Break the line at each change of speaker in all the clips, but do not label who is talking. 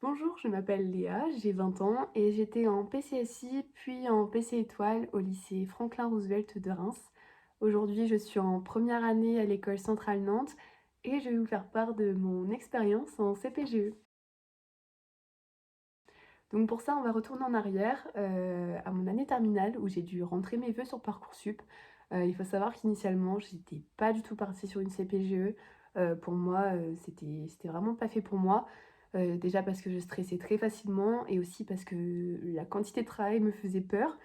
Bonjour, je m'appelle Léa, j'ai 20 ans et j'étais en PCSI puis en PC étoile au lycée Franklin Roosevelt de Reims. Aujourd'hui, je suis en première année à l'école centrale Nantes et je vais vous faire part de mon expérience en CPGE. Donc pour ça, on va retourner en arrière à mon année terminale où j'ai dû rentrer mes vœux sur Parcoursup. Il faut savoir qu'initialement, j'étais pas du tout partie sur une CPGE. Pour moi, c'était vraiment pas fait pour moi. Déjà parce que je stressais très facilement et aussi parce que la quantité de travail me faisait peur.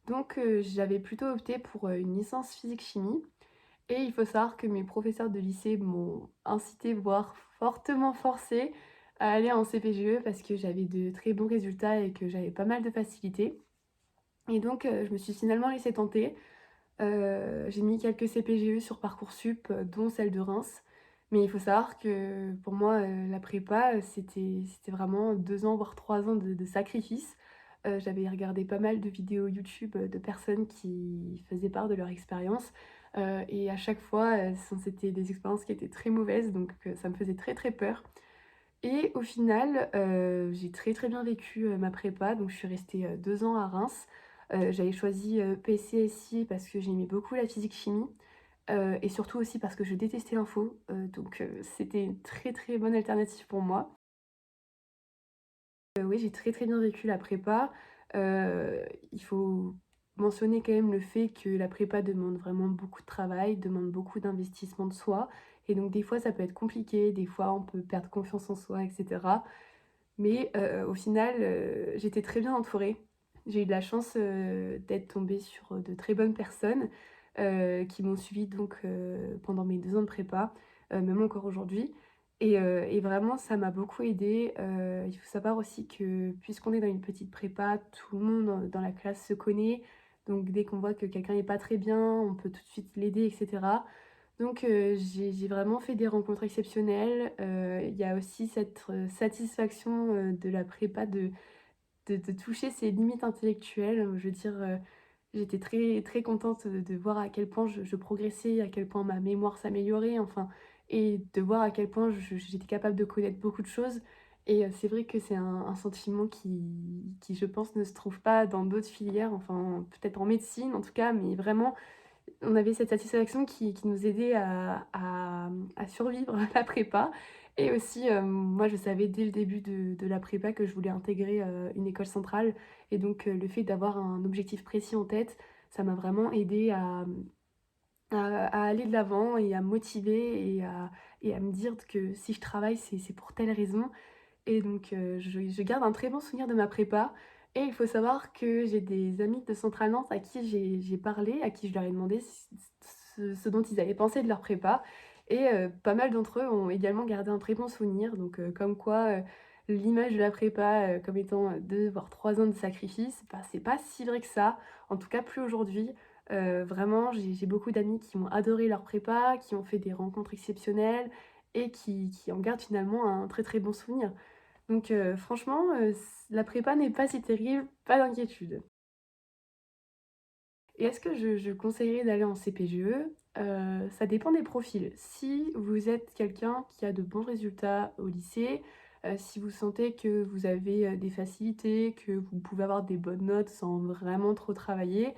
Donc j'avais plutôt opté pour une licence physique-chimie. Et il faut savoir que mes professeurs de lycée m'ont incité, voire fortement forcé à aller en CPGE parce que j'avais de très bons résultats et que j'avais pas mal de facilité. Et donc je me suis finalement laissée tenter. J'ai mis quelques CPGE sur Parcoursup, dont celle de Reims. Mais il faut savoir que pour moi, la prépa, c'était vraiment 2 ans, voire 3 ans de sacrifice. J'avais regardé pas mal de vidéos YouTube, de personnes qui faisaient part de leur expérience, et à chaque fois, c'était des expériences qui étaient très mauvaises, donc ça me faisait très, très peur. Et au final, j'ai très, très bien vécu, ma prépa, donc je suis restée, 2 ans à Reims. J'avais choisi, PCSI parce que j'aimais beaucoup la physique-chimie, et surtout aussi parce que je détestais l'info, donc c'était une très, très bonne alternative pour moi. Oui, j'ai très, très bien vécu la prépa. Il faut mentionner quand même le fait que la prépa demande vraiment beaucoup de travail, demande beaucoup d'investissement de soi et donc des fois ça peut être compliqué, des fois on peut perdre confiance en soi et cetera. Mais au final, j'étais très bien entourée. J'ai eu de la chance, d'être tombée sur, de très bonnes personnes, qui m'ont suivie donc pendant mes 2 ans de prépa, même encore aujourd'hui et vraiment ça m'a beaucoup aidée. Il faut savoir aussi que puisqu'on est dans une petite prépa, tout le monde dans la classe se connaît. Donc dès qu'on voit que quelqu'un n'est pas très bien, on peut tout de suite l'aider et cetera. Donc j'ai vraiment fait des rencontres exceptionnelles. Il y a aussi cette, satisfaction, de la prépa de toucher ses limites intellectuelles. Je veux dire, j'étais très, très contente, de voir à quel point je progressais, à quel point ma mémoire s'améliorait, enfin et de voir à quel point j'étais capable de connaître beaucoup de choses et c'est vrai que c'est un sentiment qui, je pense, ne se trouve pas dans d'autres filières, enfin peut-être en médecine en tout cas, mais vraiment on avait cette satisfaction qui nous aidait à survivre à la prépa et aussi, moi je savais dès le début de la prépa que je voulais intégrer, une école centrale et donc le fait d'avoir un objectif précis en tête, ça m'a vraiment aidée à aller de l'avant et à me motiver et à me dire que si je travaille, c'est pour telle raison et donc je garde un très bon souvenir de ma prépa et il faut savoir que j'ai des amis de Centrale Nantes à qui j'ai parlé, à qui je leur ai demandé ce dont ils avaient pensé de leur prépa et pas mal d'entre eux ont également gardé un très bon souvenir donc comme quoi, l'image de la prépa, comme étant, 2 voire 3 ans de sacrifice, bah, c'est pas si vrai que ça. En tout cas plus aujourd'hui. Vraiment j'ai beaucoup d'amis qui ont adoré leur prépa, qui ont fait des rencontres exceptionnelles et qui en gardent finalement un très, très bon souvenir. Donc franchement, la prépa n'est pas si terrible, pas d'inquiétude. Et est-ce que je conseillerais d'aller en CPGE? Ça dépend des profils. Si vous êtes quelqu'un qui a de bons résultats au lycée, si vous sentez que vous avez, des facilités, que vous pouvez avoir des bonnes notes sans vraiment trop travailler,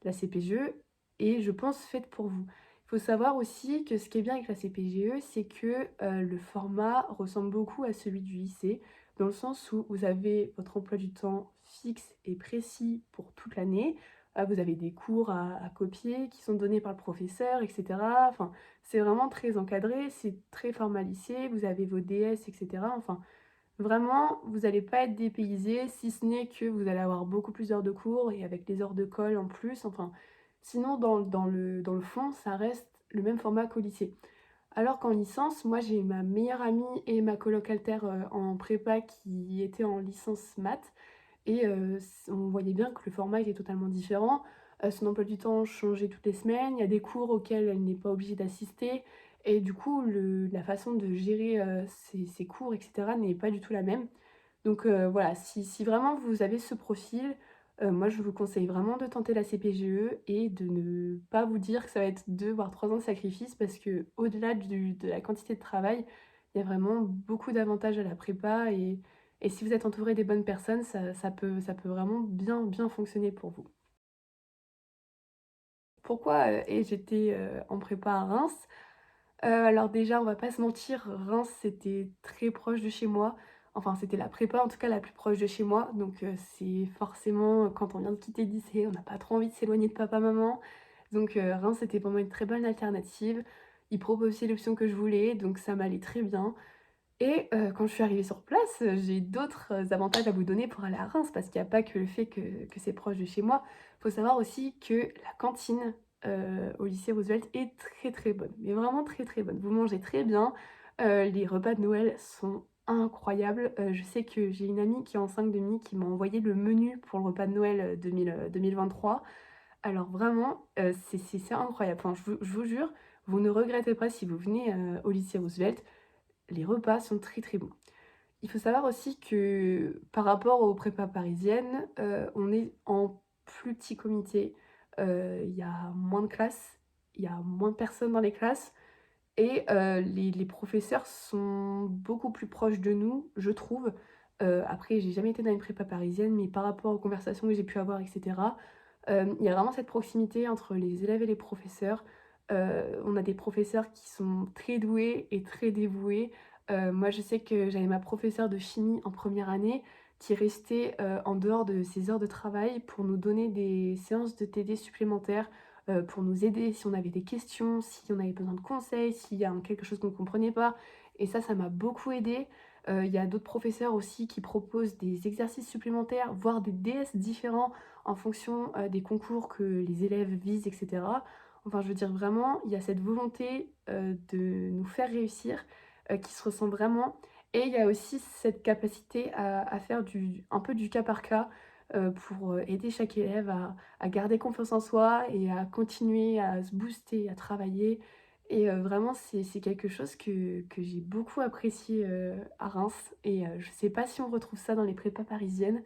la CPGE est, je pense, faite pour vous. Il faut savoir aussi que ce qui est bien avec la CPGE, c'est que, le format ressemble beaucoup à celui du lycée, dans le sens où vous avez votre emploi du temps fixe et précis pour toute l'année. Vous avez des cours à copier qui sont donnés par le professeur et cetera. Enfin, c'est vraiment très encadré, c'est très formalisé, vous avez vos DS et cetera. Enfin, vraiment, vous n'allez pas être dépaysé, si ce n'est que vous allez avoir beaucoup plus d'heures de cours et avec les heures de colle en plus, enfin, sinon dans le fond, ça reste le même format qu'au lycée. Alors qu'en licence, moi j'ai ma meilleure amie et ma coloc alter, en prépa qui étaient en licence maths et on voyait bien que le format était totalement différent. Son emploi du temps changeait toutes les semaines, il y a des cours auxquels elle n'est pas obligée d'assister et du coup la façon de gérer, ses cours et cetera n'est pas du tout la même. Donc voilà, si vraiment vous avez ce profil, moi je vous conseille vraiment de tenter la CPGE et de ne pas vous dire que ça va être 2 voire 3 ans de sacrifice parce qu'au-delà de la quantité de travail, il y a vraiment beaucoup d'avantages à la prépa et si vous êtes entouré des bonnes personnes, ça peut vraiment bien, bien fonctionner pour vous. Pourquoi, j'étais, en prépa à Reims? Alors déjà, on va pas se mentir, Reims, c'était très proche de chez moi. Enfin, c'était la prépa, en tout cas, la plus proche de chez moi. Donc, c'est forcément, quand on vient de quitter le lycée, on n'a pas trop envie de s'éloigner de papa, maman. Donc, Reims, c'était pour moi une très bonne alternative. Ils proposaient l'option que je voulais, donc ça m'allait très bien. Et quand je suis arrivée sur place, j'ai d'autres, avantages à vous donner pour aller à Reims, parce qu'il y a pas que le fait que c'est proche de chez moi. Faut savoir aussi que la cantine, au lycée Roosevelt est très, très bonne, mais vraiment très, très bonne. Vous mangez très bien, les repas de Noël sont incroyables. Je sais que j'ai une amie qui est en 5 qui m'a envoyé le menu pour le repas de Noël, 2023. Alors vraiment, c'est incroyable. Enfin, je vous jure, vous ne regretterez pas si vous venez, au lycée Roosevelt, les repas sont très, très bons. Il faut savoir aussi que par rapport aux prépas parisiennes, on est en plus petit comité. Il y a moins de classes, il y a moins de personnes dans les classes et les professeurs sont beaucoup plus proches de nous, je trouve. Après, j'ai jamais été dans une prépa parisienne, mais par rapport aux conversations que j'ai pu avoir et cetera, il y a vraiment cette proximité entre les élèves et les professeurs. On a des professeurs qui sont très doués et très dévoués. Moi, je sais que j'avais ma professeure de chimie en première année qui restait, en dehors de ses heures de travail pour nous donner des séances de TD supplémentaires, pour nous aider si on avait des questions, si on avait besoin de conseils, s'il y a quelque chose qu'on ne comprenait pas, et ça m'a beaucoup aidée. Il y a d'autres professeurs aussi qui proposent des exercices supplémentaires, voire des DS différents en fonction, des concours que les élèves visent et cetera. Enfin, je veux dire vraiment, il y a cette volonté, de nous faire réussir, qui se ressent vraiment, et il y a aussi cette capacité à faire un peu du cas par cas, pour, aider chaque élève à garder confiance en soi et à continuer à se booster, à travailler, et vraiment c'est quelque chose que j'ai beaucoup apprécié, à Reims, et je sais pas si on retrouve ça dans les prépas parisiennes,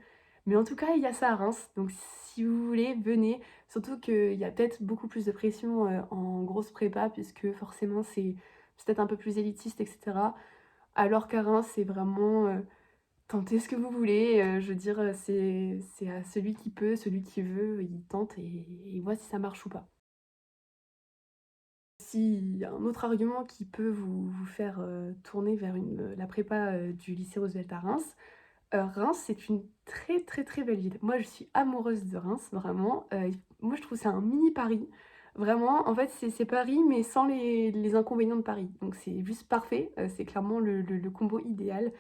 mais en tout cas, il y a ça à Reims, donc si vous voulez, venez. Surtout qu'il y a peut-être beaucoup plus de pression, en grosse prépa, puisque forcément c'est peut-être un peu plus élitiste et cetera. Alors qu'à Reims, c'est vraiment, tentez ce que vous voulez, je veux dire, c'est à celui qui peut, celui qui veut, il tente et il voit si ça marche ou pas. S'il y a un autre argument qui peut vous faire, tourner vers la prépa, du lycée Roosevelt à Reims, Reims, c'est une très, très, très belle ville. Moi, je suis amoureuse de Reims, vraiment. Moi, je trouve que c'est un mini Paris. Vraiment, en fait, c'est Paris, mais sans les inconvénients de Paris. Donc c'est juste parfait, c'est clairement le combo idéal.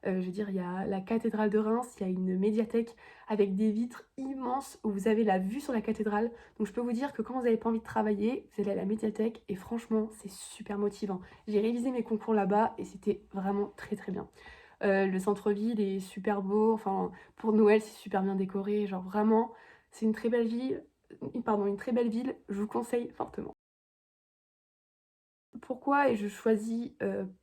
Je veux dire, il y a la cathédrale de Reims, il y a une médiathèque avec des vitres immenses où vous avez la vue sur la cathédrale. Donc je peux vous dire que quand vous n'avez pas envie de travailler, vous allez à la médiathèque et franchement, c'est super motivant. J'ai révisé mes concours là-bas et c'était vraiment très, très bien. Le centre-ville est super beau, enfin, pour Noël, c'est super bien décoré, genre vraiment, c'est une très belle ville, pardon, une très belle ville, je vous conseille fortement. Pourquoi ai-je choisi,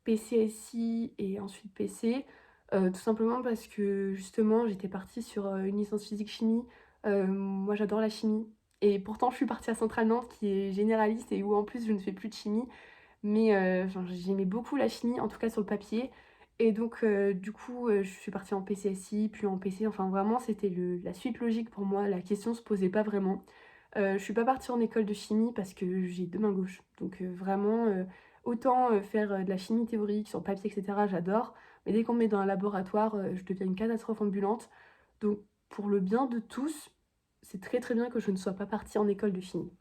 PCSI et ensuite PC? Tout simplement parce que justement, j'étais partie sur, une licence physique-chimie. Moi, j'adore la chimie et pourtant, je suis partie à Centrale Nantes qui est généraliste et où en plus, je ne fais plus de chimie. Mais enfin, j'aimais beaucoup la chimie, en tout cas sur le papier, et donc du coup, je suis partie en PCSI, puis en PC, enfin vraiment c'était le la suite logique pour moi, la question se posait pas vraiment. Je suis pas partie en école de chimie parce que j'ai 2 mains gauches, donc vraiment, autant, faire, de la chimie théorique sur papier et cetera, j'adore, mais dès qu'on me met dans un laboratoire, je deviens une catastrophe ambulante. Donc pour le bien de tous, c'est très, très bien que je ne sois pas partie en école de chimie.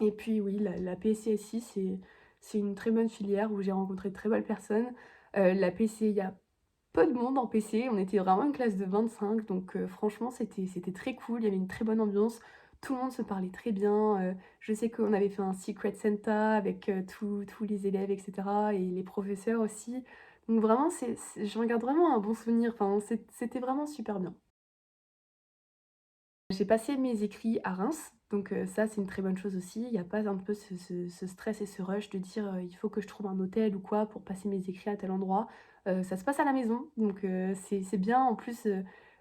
Et puis oui, la PCSI, c'est une très bonne filière où j'ai rencontré de très belles personnes. La PC, il y a peu de monde en PC, on était vraiment une classe de 25, donc franchement c'était très cool, il y avait une très bonne ambiance, tout le monde se parlait très bien, je sais qu'on avait fait un secret Santa avec, tous les élèves et cetera, et les professeurs aussi. Donc vraiment j'en garde vraiment un bon souvenir, enfin c'était vraiment super bien. J'ai passé mes écrits à Reims, donc ça, c'est une très bonne chose aussi. Il y a pas un peu ce stress et ce rush de dire, «Il faut que je trouve un hôtel ou quoi pour passer mes écrits à tel endroit». Ça se passe à la maison, donc c'est bien. En plus,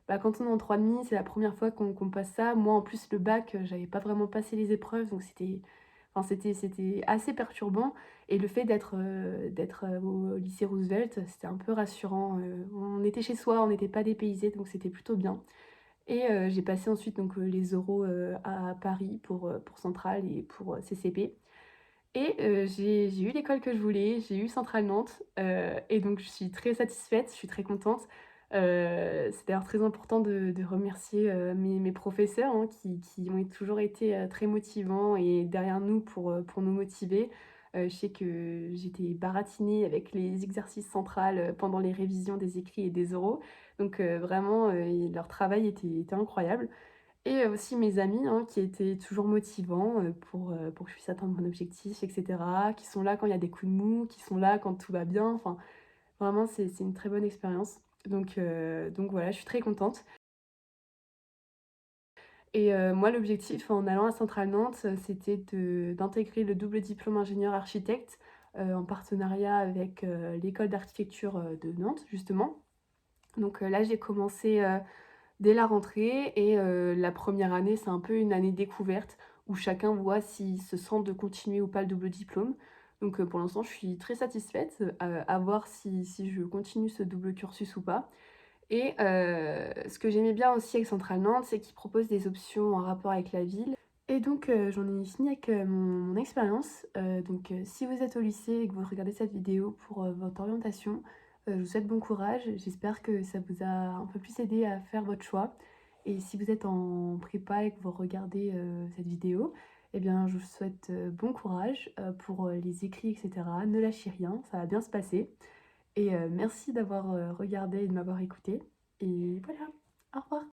bah, quand on est en 3,5, c'est la première fois qu'on passe ça. Moi, en plus, le bac, j'avais pas vraiment passé les épreuves, donc c'était Enfin, c'était assez perturbant et le fait d'être au lycée Roosevelt, c'était un peu rassurant, on était chez soi, on n'était pas dépaysés, donc c'était plutôt bien et j'ai passé ensuite donc les oraux, à Paris pour Centrale et pour, CCP et j'ai eu l'école que je voulais, j'ai eu Centrale Nantes, et donc je suis très satisfaite, je suis très contente. C'est d'ailleurs très important de remercier, mes professeurs, hein, qui ont toujours été, très motivants et derrière nous pour nous motiver. Je sais que j'étais baratinée avec les exercices centrales, pendant les révisions des écrits et des oraux. Donc vraiment, leur travail était incroyable. Et aussi mes amis, hein, qui étaient toujours motivants, pour que je puisse atteindre mon objectif et cetera, qui sont là quand il y a des coups de mou, qui sont là quand tout va bien, enfin vraiment c'est une très bonne expérience. Donc voilà, je suis très contente et moi l'objectif en allant à Centrale Nantes, c'était d'intégrer le double diplôme ingénieur architecte, en partenariat avec, l'école d'architecture, de Nantes justement. Donc là j'ai commencé, dès la rentrée et la première année, c'est un peu une année découverte où chacun voit s'il se sent de continuer ou pas le double diplôme. Donc pour l'instant, je suis très satisfaite, à voir si je continue ce double cursus ou pas et ce que j'aimais bien aussi avec Centrale Nantes, c'est qu'ils proposent des options en rapport avec la ville et donc j'en ai fini avec, mon expérience. Donc si vous êtes au lycée et que vous regardez cette vidéo pour, votre orientation, je vous souhaite bon courage. J'espère que ça vous a un peu plus aidé à faire votre choix et si vous êtes en prépa et que vous regardez, cette vidéo et bien je vous souhaite, bon courage, pour, les écrits et cetera. Ne lâchez rien, ça va bien se passer et merci d'avoir, regardé et de m'avoir écoutée et voilà. Au revoir.